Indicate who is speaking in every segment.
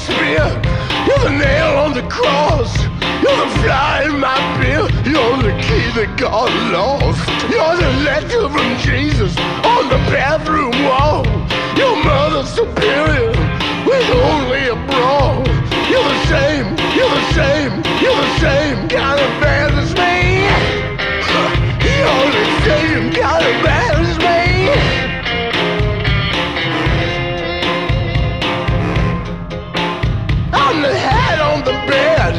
Speaker 1: spear, you're the nail on the cross, you're the fly in my beer, you're the key that got lost, you're the letter from Jesus on the bathroom wall, your mother superior with only a bra. You're the same, you're the same, you're the same kind of bad as me. You're the same kind of bad as me. I'm the hat on the bed,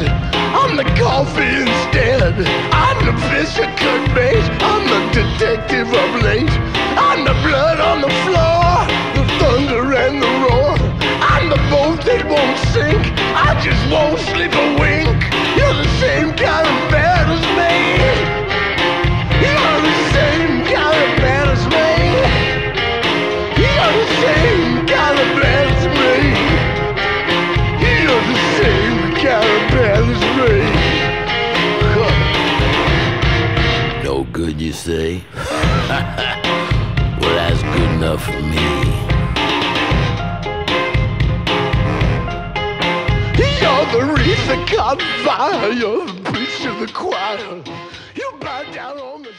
Speaker 1: I'm the coffee instead. I'm the fish that could bait, I'm the detective of late. I'm the blood on the floor, the thunder and the roar. I'm the boat that won't sink, I just won't sleep a wink. You're the same kind of bad as me. You're the same kind of bad as me. You're the same kind of bad as me. You're the same kind of bad as me. No good, you say? Well, that's good enough for me. You're the wreath that caught fire, you're the preacher of the choir. You bow down on the